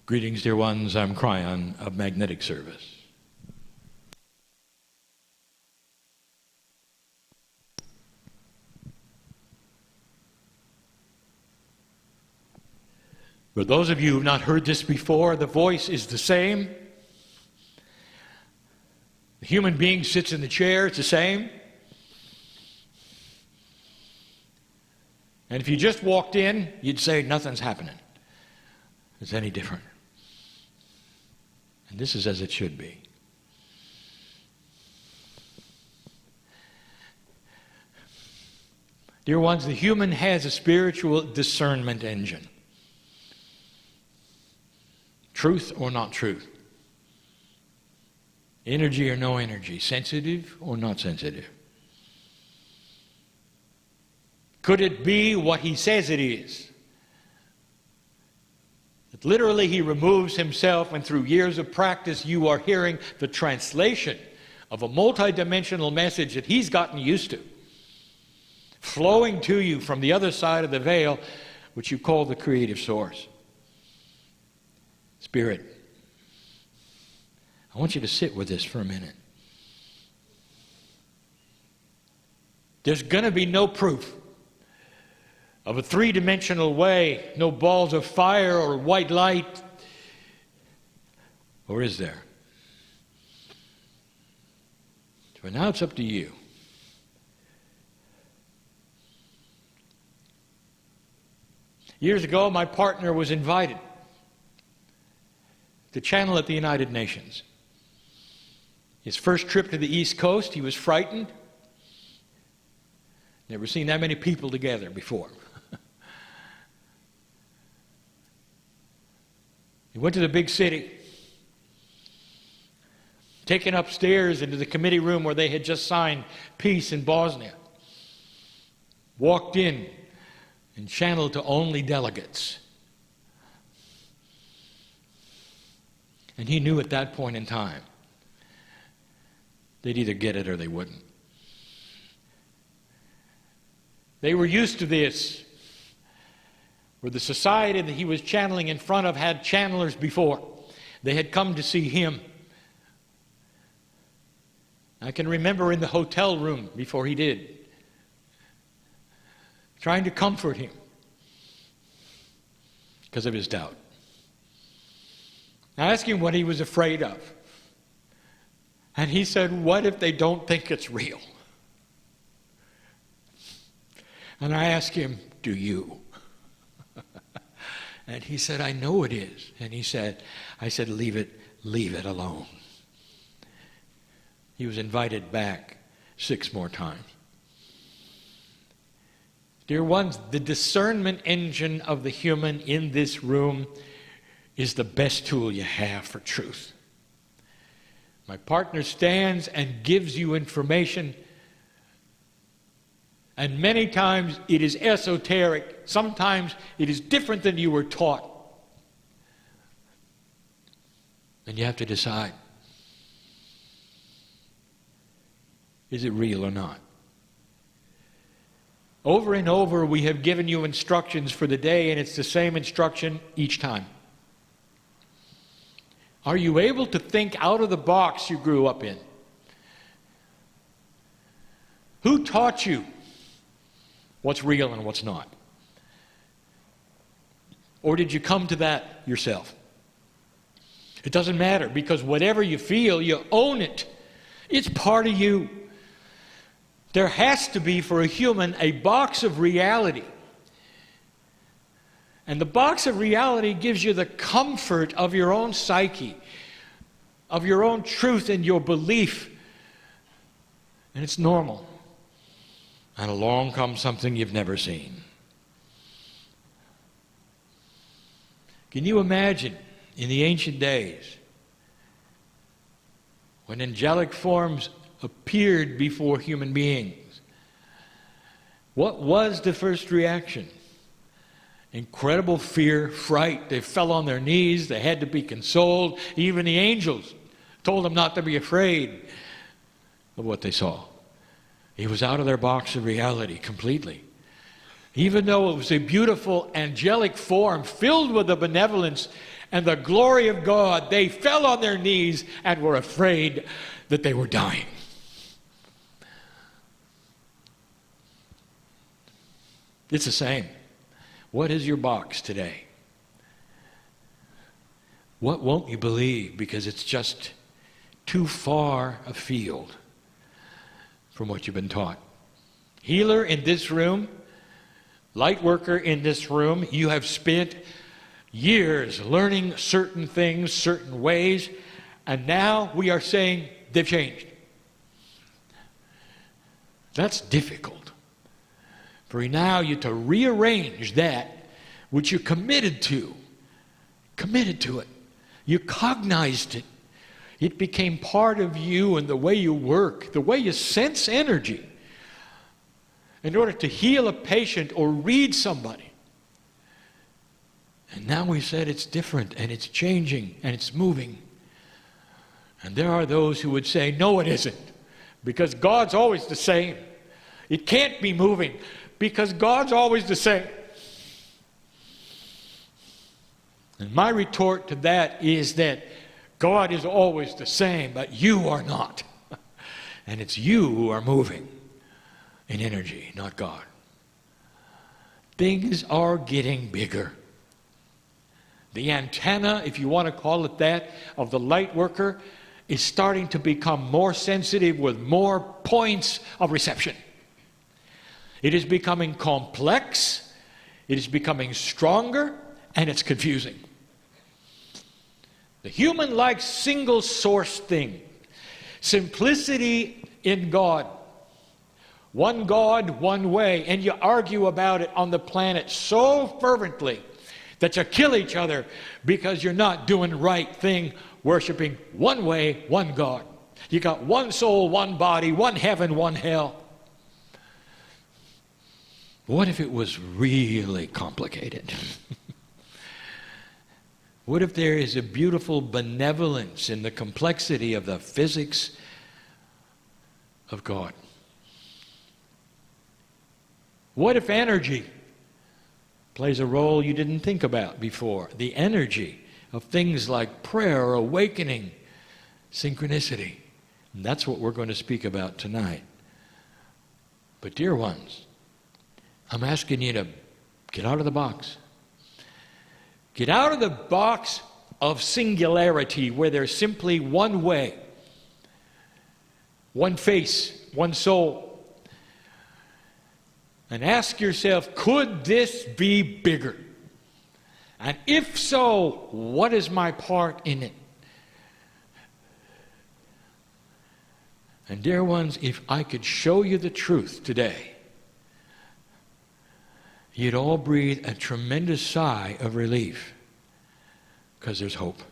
Greetings, dear ones. I'm Kryon of Magnetic Service. For those of you who have not heard this before, the voice is the same. The human being sits in the chair, it's the same. And if you just walked in, you'd say nothing's happening. It's any different. And this is as it should be. Dear ones, the human has a spiritual discernment engine. Truth or not truth. Energy or no energy. Sensitive or not sensitive. Could it be what he says it is? That literally he removes himself, and through years of practice you are hearing the translation of a multidimensional message that he's gotten used to, flowing to you from the other side of the veil, which you call the creative source. Spirit, I want you to sit with this for a minute. There's going to be no proof of a three-dimensional way, no balls of fire or white light. Or is there? So now it's up to you. Years ago, my partner was invited to channel at the United Nations. His first trip to the East Coast, he was frightened. Never seen that many people together before. He went to the big city, taken upstairs into the committee room where they had just signed peace in Bosnia. Walked in and channeled to only delegates. And he knew at that point in time they'd either get it or they wouldn't. They were used to this, where the society that he was channeling in front of had channelers before. They had come to see him. I can remember in the hotel room before he did, trying to comfort him because of his doubt. I asked him what he was afraid of. And he said, what if they don't think it's real? And I asked him, do you? And he said, I know it is. And I said, leave it alone. He was invited back 6 more times. Dear ones, the discernment engine of the human in this room is the best tool you have for truth. My partner stands and gives you information, and many times it is esoteric. Sometimes it is different than you were taught. And you have to decide, is it real or not? Over and over we have given you instructions for the day, and it's the same instruction each time. Are you able to think out of the box you grew up in? Who taught you what's real and what's not? Or did you come to that yourself? It doesn't matter, because whatever you feel, you own it. It's part of you. There has to be, for a human, a box of reality. And the box of reality gives you the comfort of your own psyche, of your own truth and your belief. And it's normal. And along comes something you've never seen. Can you imagine in the ancient days when angelic forms appeared before human beings? What was the first reaction? Incredible fear, fright. They fell on their knees. They had to be consoled. Even the angels told them not to be afraid of what they saw. He was out of their box of reality completely. Even though it was a beautiful angelic form filled with the benevolence and the glory of God, they fell on their knees and were afraid that they were dying. It's the same. What is your box today? What won't you believe because it's just too far afield from what you've been taught? Healer in this room, light worker in this room, you have spent years learning certain things, certain ways, and now we are saying they've changed. That's difficult. For now you to rearrange that which you're committed to it. You cognized it. It became part of you and the way you work, the way you sense energy in order to heal a patient or read somebody. And now we said it's different and it's changing and it's moving. And there are those who would say, no, it isn't, because God's always the same. It can't be moving because God's always the same. And my retort to that is that God is always the same, but you are not. And it's you who are moving in energy, not God. Things are getting bigger. The antenna, if you want to call it that, of the light worker is starting to become more sensitive with more points of reception. It is becoming complex, it is becoming stronger, and it's confusing. The human likes single source thing. Simplicity in God. One God, one way. And you argue about it on the planet so fervently that you kill each other because you're not doing the right thing, worshiping one way, one God. You got one soul, one body, one heaven, one hell. What if it was really complicated? What if there is a beautiful benevolence in the complexity of the physics of God? What if energy plays a role you didn't think about before? The energy of things like prayer, awakening, synchronicity. And that's what we're going to speak about tonight. But dear ones, I'm asking you to get out of the box. Get out of the box of singularity where there's simply one way, one face, one soul. And ask yourself, could this be bigger? And if so, what is my part in it? And dear ones, if I could show you the truth today, you'd all breathe a tremendous sigh of relief, because there's hope.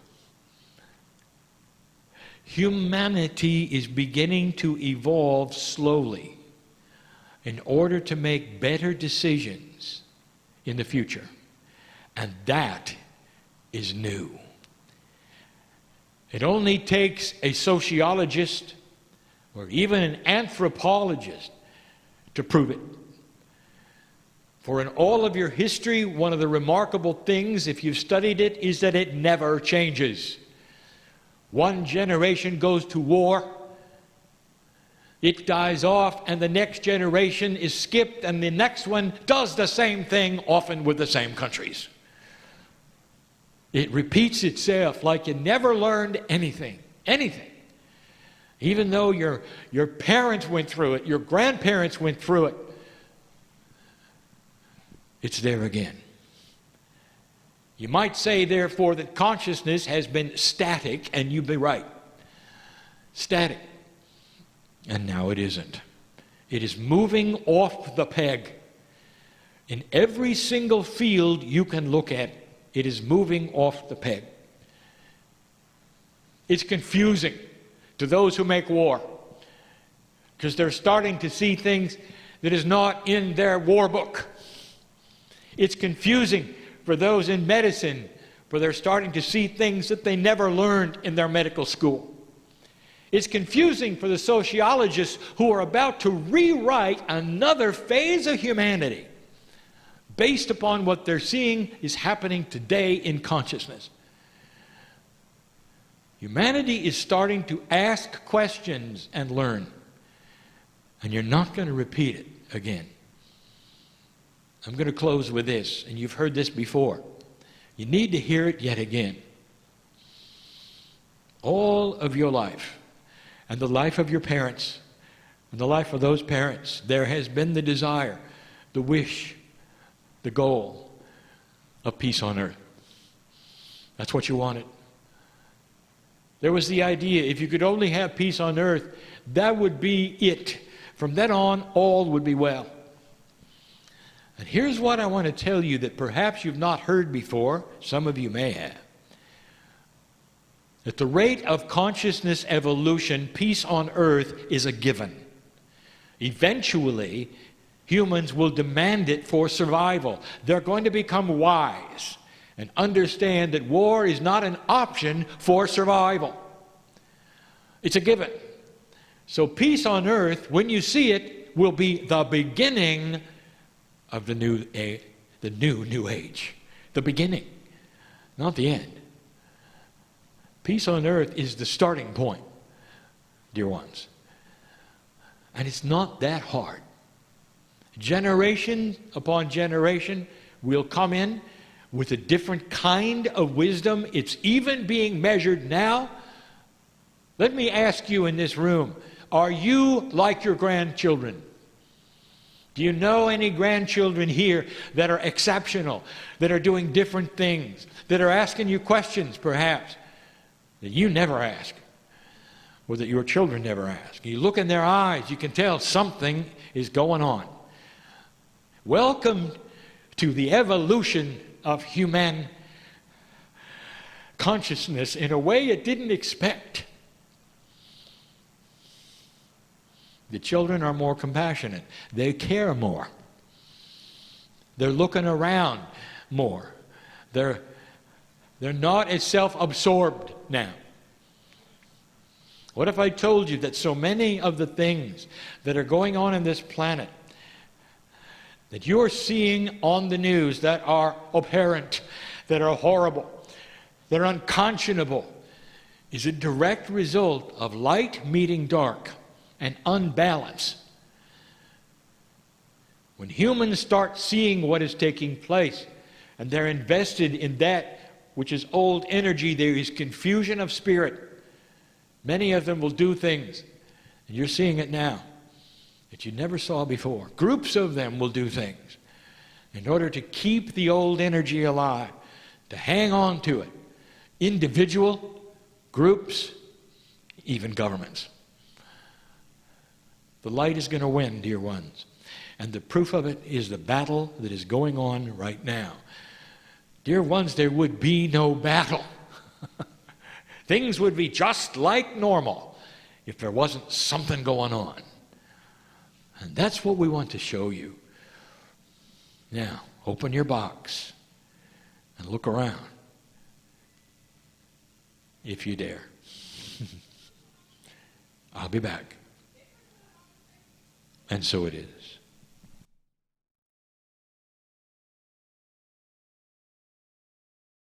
Humanity is beginning to evolve slowly in order to make better decisions in the future. And that is new. It only takes a sociologist or even an anthropologist to prove it. For in all of your history, one of the remarkable things, if you've studied it, is that it never changes. One generation goes to war, it dies off, and the next generation is skipped, and the next one does the same thing, often with the same countries. It repeats itself like you never learned anything. Even though your parents went through it, your grandparents went through it, it's there again. You might say, therefore, that consciousness has been static, and you'd be right. Static. And now it isn't. It is moving off the peg. In every single field you can look at, it is moving off the peg. It's confusing to those who make war, because they're starting to see things that is not in their war book. It's confusing for those in medicine, for they're starting to see things that they never learned in their medical school. It's confusing for the sociologists who are about to rewrite another phase of humanity based upon what they're seeing is happening today in consciousness. Humanity is starting to ask questions and learn. And you're not going to repeat it again. I'm going to close with this, and you've heard this before. You need to hear it yet again. All of your life, and the life of your parents, and the life of those parents, there has been the desire, the wish, the goal of peace on earth. That's what you wanted. There was the idea, if you could only have peace on earth, that would be it. From then on, all would be well. And here's what I want to tell you that perhaps you've not heard before, some of you may have. At the rate of consciousness evolution, peace on earth is a given. Eventually, humans will demand it for survival. They're going to become wise and understand that war is not an option for survival. It's a given. So peace on earth, when you see it, will be the beginning of the new age. The beginning, not the end. Peace on earth is the starting point, dear ones. And it's not that hard. Generation upon generation will come in with a different kind of wisdom. It's even being measured now. Let me ask you in this room, are you like your grandchildren? Do you know any grandchildren here that are exceptional, that are doing different things, that are asking you questions perhaps that you never ask, or that your children never ask? You look in their eyes, you can tell something is going on. Welcome to the evolution of human consciousness in a way it didn't expect. The children are more compassionate. They care more. They're looking around more. They're not as self-absorbed now. What if I told you that so many of the things that are going on in this planet that you're seeing on the news that are abhorrent, that are horrible, that are unconscionable, is a direct result of light meeting dark and unbalance. When humans start seeing what is taking place and they're invested in that which is old energy, there is confusion of spirit. Many of them will do things, and you're seeing it now, that you never saw before. Groups of them will do things in order to keep the old energy alive, to hang on to it. Individual, groups, even governments. The light is going to win, dear ones. And the proof of it is the battle that is going on right now. Dear ones, there would be no battle. Things would be just like normal if there wasn't something going on. And that's what we want to show you. Now, open your box and look around, if you dare. I'll be back. And so it is.